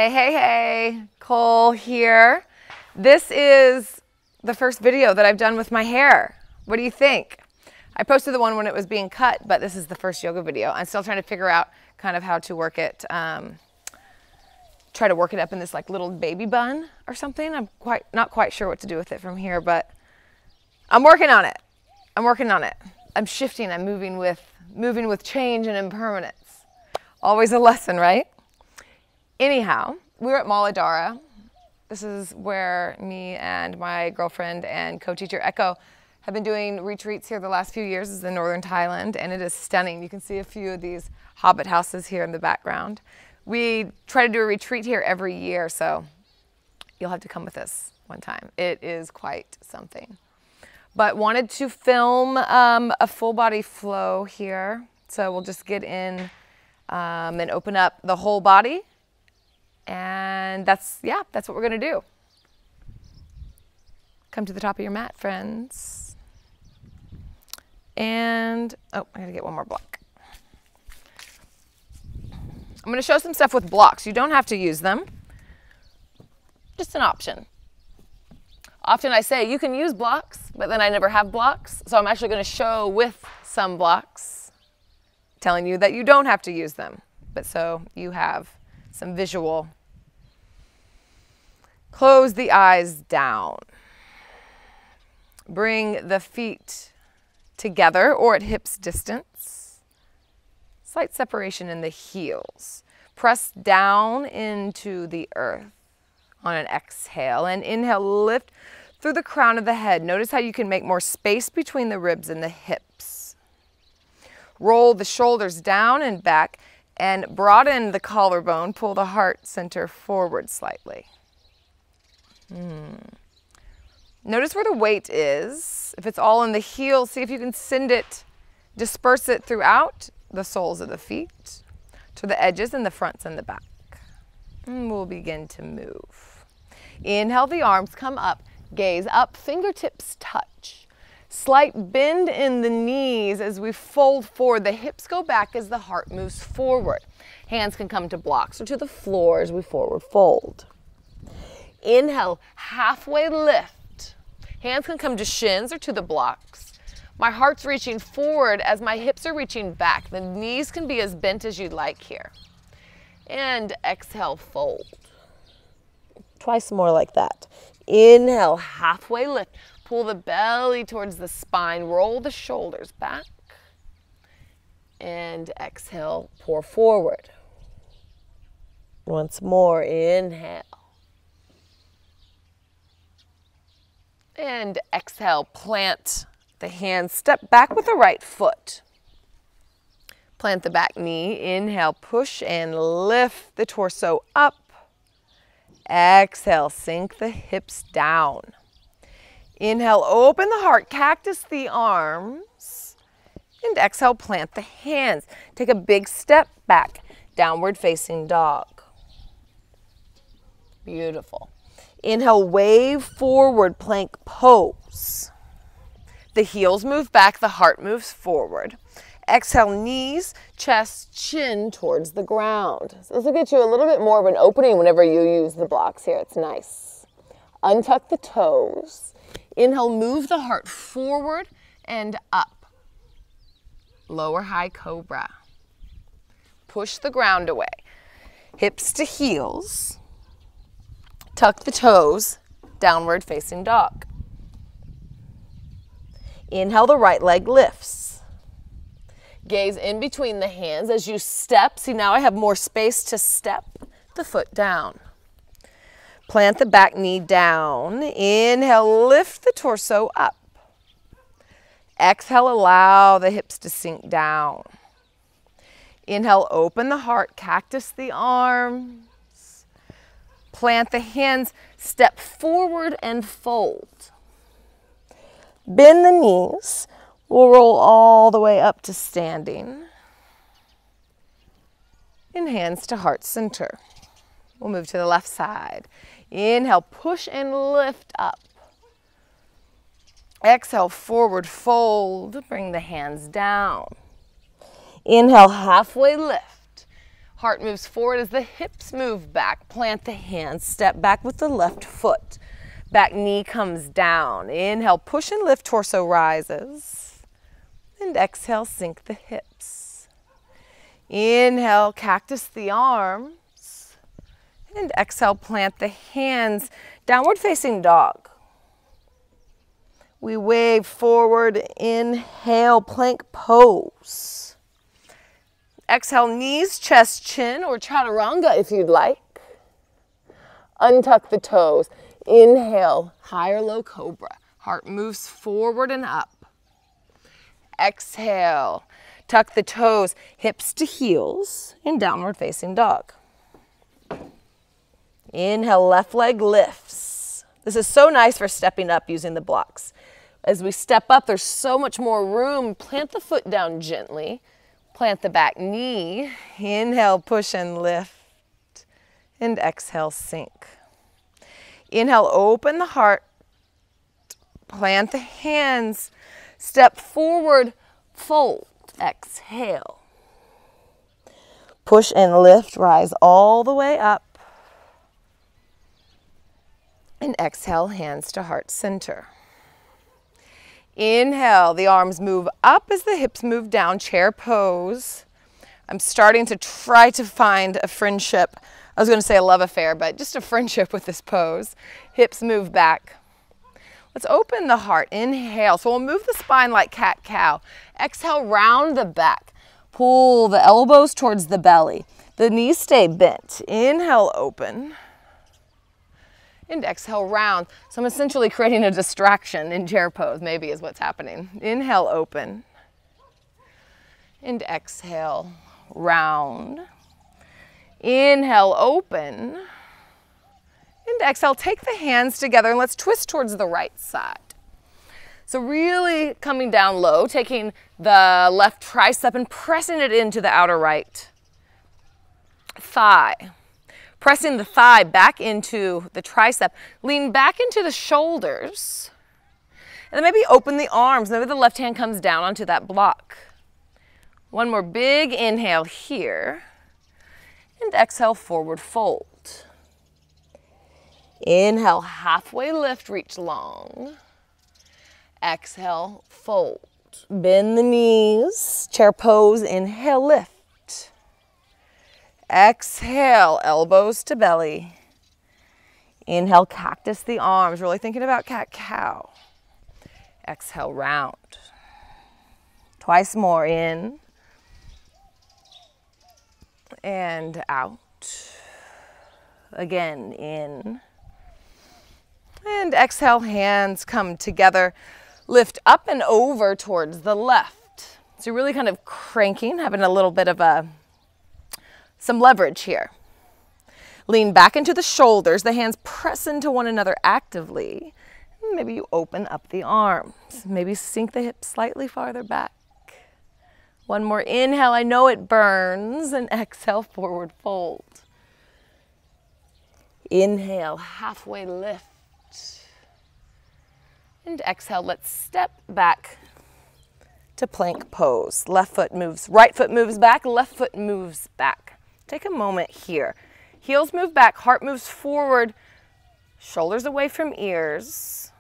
Hey, Cole here. This is the first video that I've done with my hair. What do you think? I posted the one when it was being cut, but this is the first yoga video. I'm still trying to figure out kind of how to work it, try to work it up in this like little baby bun or something. I'm not quite sure what to do with it from here, but I'm working on it. I'm shifting, I'm moving with change and impermanence. Always a lesson, right? Anyhow, we were at Muladhara. This is where me and my girlfriend and co-teacher Echo have been doing retreats here the last few years. This is in northern Thailand, and it is stunning. You can see a few of these hobbit houses here in the background. We try to do a retreat here every year, so you'll have to come with us one time. It is quite something. But wanted to film a full body flow here. So we'll just get in and open up the whole body. And that's what we're gonna do. Come to the top of your mat, friends. And, oh, I gotta get one more block. I'm gonna show some stuff with blocks. You don't have to use them. Just an option. Often I say you can use blocks, but then I never have blocks. So I'm actually gonna show with some blocks, telling you that you don't have to use them. But so you have some visual. Close the eyes down. Bring the feet together or at hips distance. Slight separation in the heels. Press down into the earth on an exhale, and inhale, lift through the crown of the head. Notice how you can make more space between the ribs and the hips. Roll the shoulders down and back and broaden the collarbone. Pull the heart center forward slightly. Notice where the weight is. If it's all in the heels, see if you can disperse it throughout the soles of the feet to the edges and the fronts and the back. And we'll begin to move. Inhale, the arms come up, gaze up, fingertips touch. Slight bend in the knees as we fold forward. The hips go back as the heart moves forward. Hands can come to blocks or to the floor as we forward fold. Inhale, halfway lift. Hands can come to shins or to the blocks. My heart's reaching forward as my hips are reaching back. The knees can be as bent as you'd like here. And exhale, fold. Twice more like that. Inhale, halfway lift. Pull the belly towards the spine. Roll the shoulders back. And exhale, pour forward. Once more, inhale. And exhale, plant the hands. Step back with the right foot. Plant the back knee. Inhale, push and lift the torso up. Exhale, sink the hips down. Inhale, open the heart, cactus the arms. And exhale, plant the hands. Take a big step back, downward facing dog. Beautiful. Inhale, wave forward, plank pose. The heels move back, the heart moves forward. Exhale, knees, chest, chin towards the ground. So this will get you a little bit more of an opening whenever you use the blocks here. It's nice. Untuck the toes. Inhale, move the heart forward and up. Lower high cobra. Push the ground away. Hips to heels. Tuck the toes, downward facing dog. Inhale, the right leg lifts. Gaze in between the hands as you step. See, now I have more space to step the foot down. Plant the back knee down. Inhale, lift the torso up. Exhale, allow the hips to sink down. Inhale, open the heart, cactus the arms. Plant the hands, step forward and fold. Bend the knees. We'll roll all the way up to standing. And hands to heart center. We'll move to the left side. Inhale, push and lift up. Exhale, forward fold. Bring the hands down. Inhale, halfway lift. Heart moves forward as the hips move back. Plant the hands, step back with the left foot. Back knee comes down. Inhale, push and lift, torso rises. And exhale, sink the hips. Inhale, cactus the arms. And exhale, plant the hands. Downward facing dog. We wave forward, inhale, plank pose. Exhale, knees, chest, chin, or chaturanga if you'd like. Untuck the toes. Inhale, high or low cobra. Heart moves forward and up. Exhale, tuck the toes, hips to heels, in downward facing dog. Inhale, left leg lifts. This is so nice for stepping up using the blocks. As we step up, there's so much more room. Plant the foot down gently. Plant the back knee. Inhale, push and lift. And exhale, sink. Inhale, open the heart. Plant the hands. Step forward, fold. Exhale. Push and lift, rise all the way up. And exhale, hands to heart center. Inhale, the arms move up as the hips move down, chair pose. I'm starting to try to find a friendship. I was going to say a love affair, but just a friendship with this pose. Hips move back. Let's open the heart. Inhale. So we'll move the spine like cat-cow. Exhale, round the back. Pull the elbows towards the belly. The knees stay bent. Inhale, open. And exhale, round. So I'm essentially creating a distraction in chair pose, maybe is what's happening. Inhale, open. And exhale, round. Inhale, open. And exhale, take the hands together and let's twist towards the right side. So really coming down low, taking the left tricep and pressing it into the outer right thigh. Pressing the thigh back into the tricep. Lean back into the shoulders. And then maybe open the arms. Maybe the left hand comes down onto that block. One more big inhale here. And exhale, forward fold. Inhale, halfway lift, reach long. Exhale, fold. Bend the knees, chair pose, inhale, lift. Exhale, elbows to belly. Inhale, cactus the arms, really thinking about cat-cow. Exhale, round. Twice more, in. And out. Again, in. And exhale, hands come together. Lift up and over towards the left. So you're really kind of cranking, having a little bit of some leverage here. Lean back into the shoulders. The hands press into one another actively. Maybe you open up the arms. Maybe sink the hips slightly farther back. One more inhale, I know it burns, and exhale, forward fold. Inhale, halfway lift. And exhale, let's step back to plank pose. Left foot moves, right foot moves back, left foot moves back. Take a moment here. Heels move back, heart moves forward, shoulders away from ears.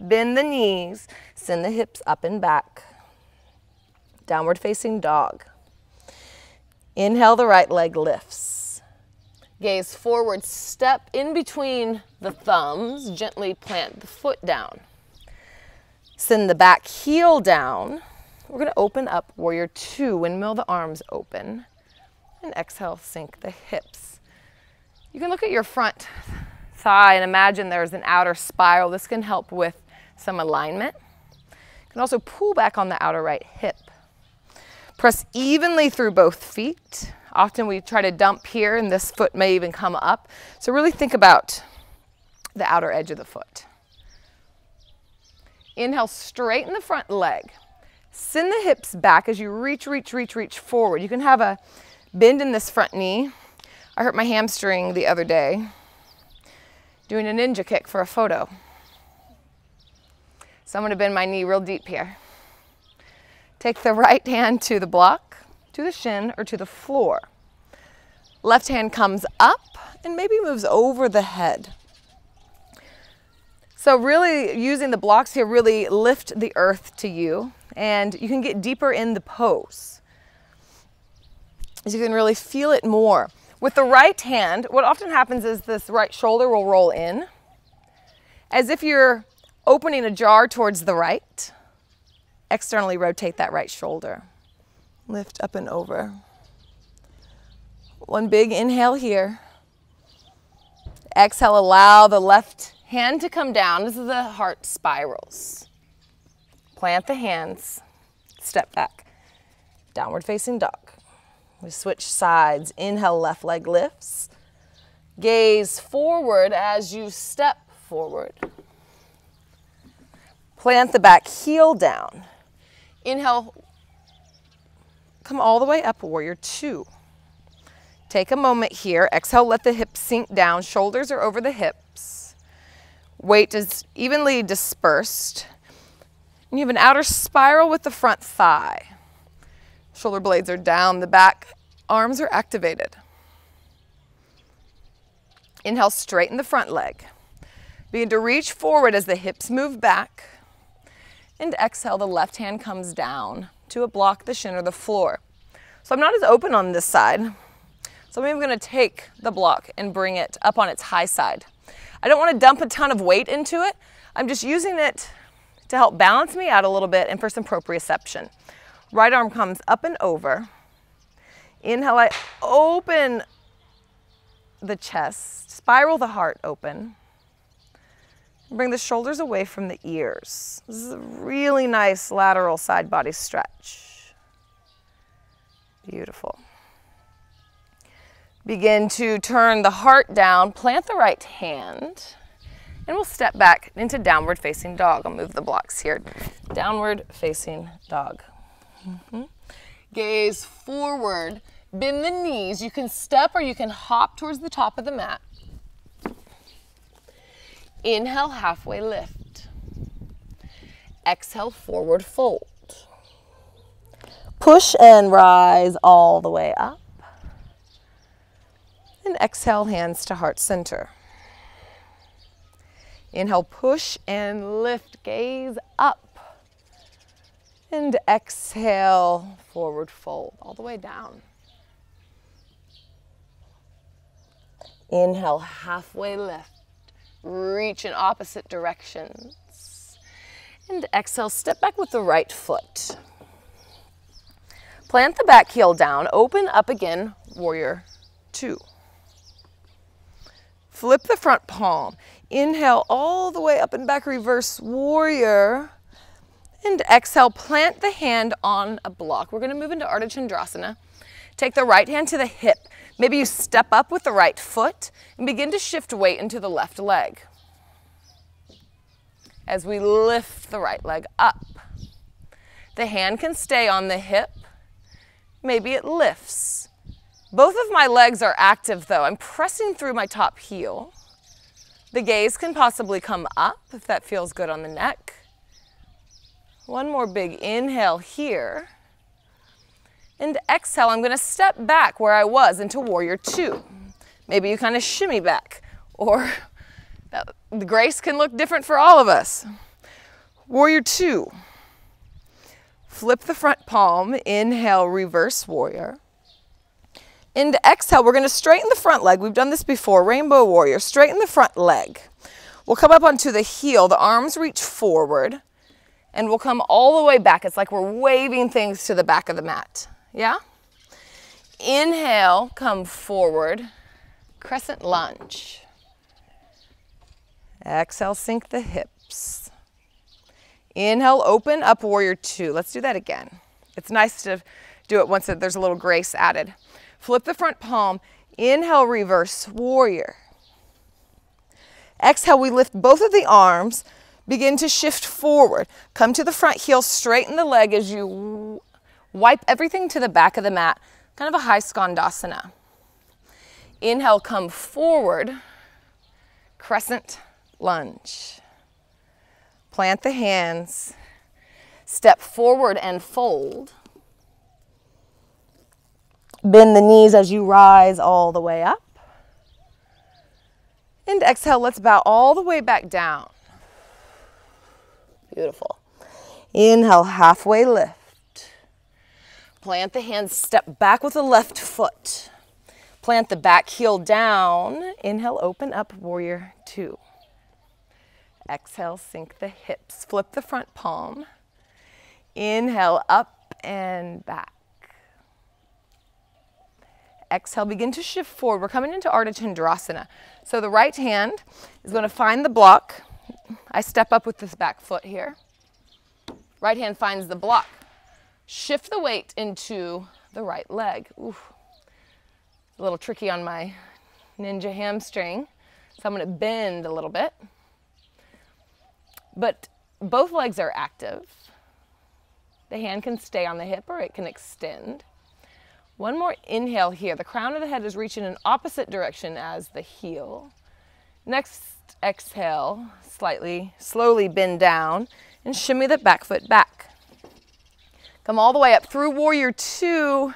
Bend the knees, send the hips up and back. Downward facing dog. Inhale, the right leg lifts. Gaze forward, step in between the thumbs, gently plant the foot down. Send the back heel down. We're going to open up warrior two, windmill the arms open. And exhale, sink the hips. You can look at your front thigh and imagine there's an outer spiral. This can help with some alignment. You can also pull back on the outer right hip. Press evenly through both feet. Often we try to dump here and this foot may even come up. So really think about the outer edge of the foot. Inhale, straighten the front leg. Send the hips back as you reach forward. You can have a bend in this front knee. I hurt my hamstring the other day doing a ninja kick for a photo. So I'm going to bend my knee real deep here. Take the right hand to the block. to the shin or to the floor. Left hand comes up and maybe moves over the head. So really using the blocks here really lift the earth to you, and you can get deeper in the pose. As you can really feel it more. With the right hand, what often happens is this right shoulder will roll in, as if you're opening a jar towards the right. Externally rotate that right shoulder. Lift up and over. One big inhale here. Exhale, allow the left hand to come down. This is the heart spirals. Plant the hands, step back. Downward facing dog. We switch sides. Inhale, left leg lifts. Gaze forward as you step forward. Plant the back heel down. Inhale, come all the way up, warrior two. Take a moment here. Exhale, let the hips sink down. Shoulders are over the hips. Weight is evenly dispersed. And you have an outer spiral with the front thigh. Shoulder blades are down. The back arms are activated. Inhale, straighten the front leg. Begin to reach forward as the hips move back. And exhale, the left hand comes down to block the shin or the floor. So I'm not as open on this side. So I'm going to take the block and bring it up on its high side. I don't want to dump a ton of weight into it. I'm just using it to help balance me out a little bit and for some proprioception. Right arm comes up and over. Inhale, I open the chest, spiral the heart open. Bring the shoulders away from the ears. This is a really nice lateral side body stretch. Beautiful. Begin to turn the heart down, plant the right hand, and we'll step back into downward facing dog. I'll move the blocks here. Downward facing dog. Gaze forward, bend the knees. You can step or you can hop towards the top of the mat. Inhale, halfway lift. Exhale, forward fold. Push and rise all the way up. And exhale, hands to heart center. Inhale, push and lift, gaze up. And exhale, forward fold, all the way down. Inhale, halfway lift. Reach in opposite directions. And exhale, step back with the right foot. Plant the back heel down, open up again, warrior two. Flip the front palm. Inhale all the way up and back, reverse warrior. And exhale, plant the hand on a block. We're going to move into Ardha Chandrasana. Take the right hand to the hip. Maybe you step up with the right foot and begin to shift weight into the left leg. As we lift the right leg up. The hand can stay on the hip. Maybe it lifts. Both of my legs are active though. I'm pressing through my top heel. The gaze can possibly come up if that feels good on the neck. One more big inhale here. And exhale, I'm going to step back where I was into warrior two. Maybe you kind of shimmy back, or the grace can look different for all of us. Warrior two. Flip the front palm, inhale, reverse warrior. And exhale, we're going to straighten the front leg. We've done this before, rainbow warrior. Straighten the front leg. We'll come up onto the heel, the arms reach forward, and we'll come all the way back. It's like we're waving things to the back of the mat. Yeah? Inhale, come forward, crescent lunge. Exhale, sink the hips. Inhale, open up, warrior two. Let's do that again. It's nice to do it once there's a little grace added. Flip the front palm. Inhale, reverse warrior. Exhale, we lift both of the arms. Begin to shift forward. Come to the front heel, straighten the leg as you wipe everything to the back of the mat. Kind of a high skandasana. Inhale, come forward. Crescent lunge. Plant the hands. Step forward and fold. Bend the knees as you rise all the way up. And exhale, let's bow all the way back down. Beautiful. Inhale, halfway lift. Plant the hands, step back with the left foot. Plant the back heel down. Inhale, open up, warrior two. Exhale, sink the hips. Flip the front palm. Inhale, up and back. Exhale, begin to shift forward. We're coming into Ardha Chandrasana. So the right hand is going to find the block. I step up with this back foot here. Right hand finds the block. Shift the weight into the right leg. Ooh. A little tricky on my ninja hamstring. So I'm going to bend a little bit. But both legs are active. The hand can stay on the hip or it can extend. One more inhale here. The crown of the head is reaching in opposite direction as the heel. Next exhale, slowly bend down and shimmy the back foot back. Come all the way up through warrior two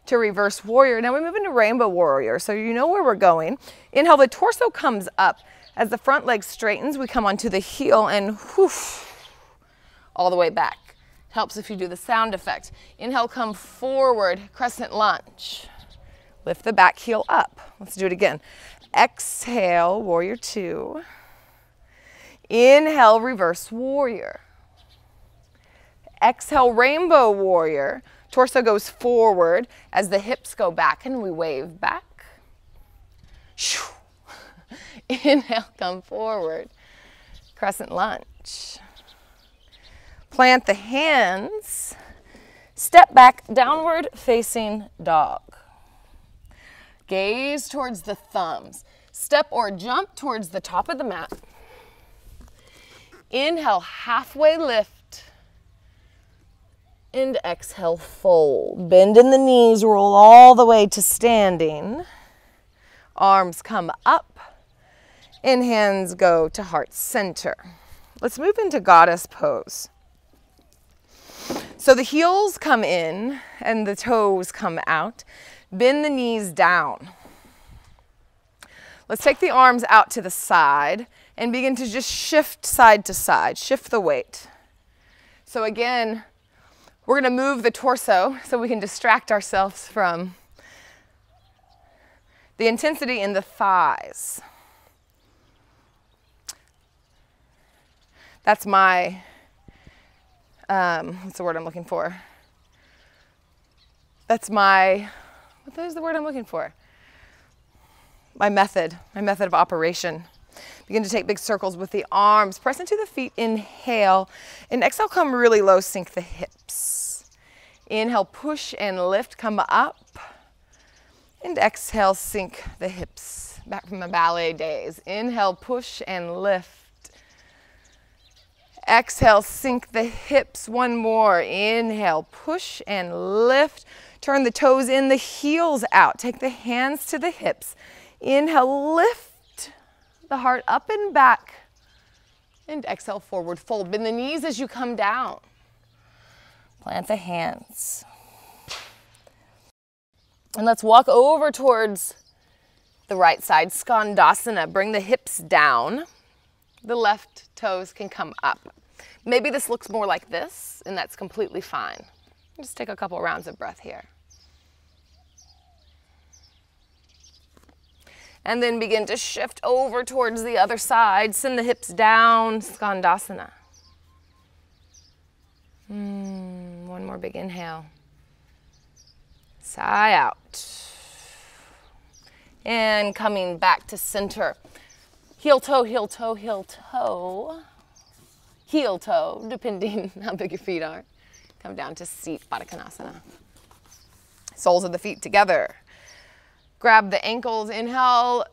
to reverse warrior. Now we move into rainbow warrior, so you know where we're going. Inhale, the torso comes up. As the front leg straightens, we come onto the heel and whoosh, all the way back. Helps if you do the sound effect. Inhale, come forward, crescent lunge. Lift the back heel up. Let's do it again. Exhale, warrior two. Inhale, reverse warrior. Exhale, rainbow warrior. Torso goes forward as the hips go back and we wave back. Inhale, come forward, crescent lunge. Plant the hands, step back, downward facing dog. Gaze towards the thumbs. Step or jump towards the top of the mat. Inhale, halfway lift. And exhale, fold. Bend in the knees, roll all the way to standing. Arms come up and hands go to heart center. Let's move into goddess pose. So the heels come in and the toes come out. Bend the knees down. Let's take the arms out to the side and begin to just shift side to side. Shift the weight. So again, we're going to move the torso so we can distract ourselves from the intensity in the thighs. That's my what's the word I'm looking for? What is the word I'm looking for? My method of operation. Begin to take big circles with the arms. Press into the feet, inhale. And exhale, come really low, sink the hips. Inhale, push and lift, come up. And exhale, sink the hips. Back from the ballet days. Inhale, push and lift. Exhale, sink the hips. One more. Inhale, push and lift. Turn the toes in, the heels out. Take the hands to the hips. Inhale, lift the heart up and back. And exhale, forward fold. Bend the knees as you come down. Plant the hands. And let's walk over towards the right side, Skandasana. Bring the hips down. The left toes can come up. Maybe this looks more like this, and that's completely fine. Just take a couple rounds of breath here. And then begin to shift over towards the other side. Send the hips down, Skandasana. One more big inhale. Sigh out. And coming back to center. Heel toe, heel toe, heel toe. Heel toe, depending how big your feet are. Come down to seat, Baddha Konasana. Soles of the feet together. Grab the ankles, inhale,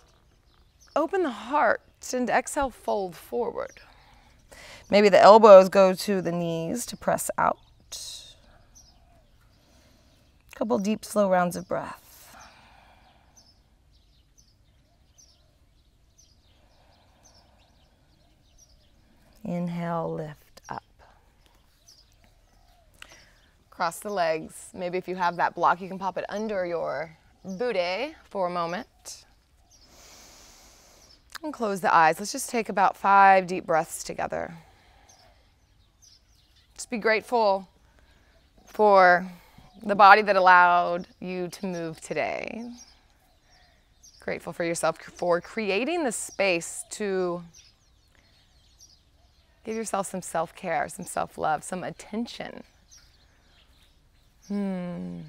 open the heart, and exhale, fold forward. Maybe the elbows go to the knees to press out. Couple deep, slow rounds of breath. Inhale, lift up. Cross the legs. Maybe if you have that block, you can pop it under your booty for a moment. And close the eyes. Let's just take about 5 deep breaths together. Just be grateful for the body that allowed you to move today. Grateful for yourself for creating the space to give yourself some self-care, some self-love, some attention. I'm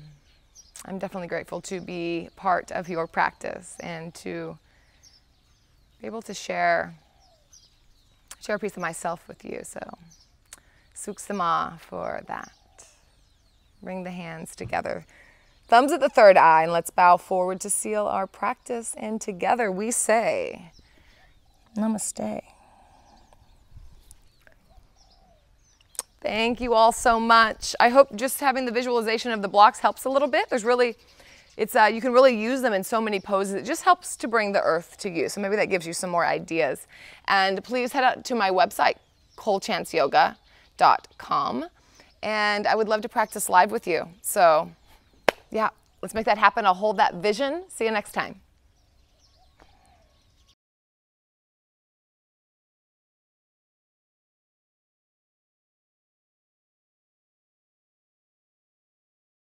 definitely grateful to be part of your practice and to be able to share a piece of myself with you. So, suksama for that. Bring the hands together. Thumbs at the third eye, and let's bow forward to seal our practice. And together we say, Namaste. Thank you all so much. I hope just having the visualization of the blocks helps a little bit. There's really, you can really use them in so many poses. It just helps to bring the earth to you. So maybe that gives you some more ideas. And please head out to my website, kohlchanceyoga.com. And I would love to practice live with you. So yeah, let's make that happen. I'll hold that vision. See you next time.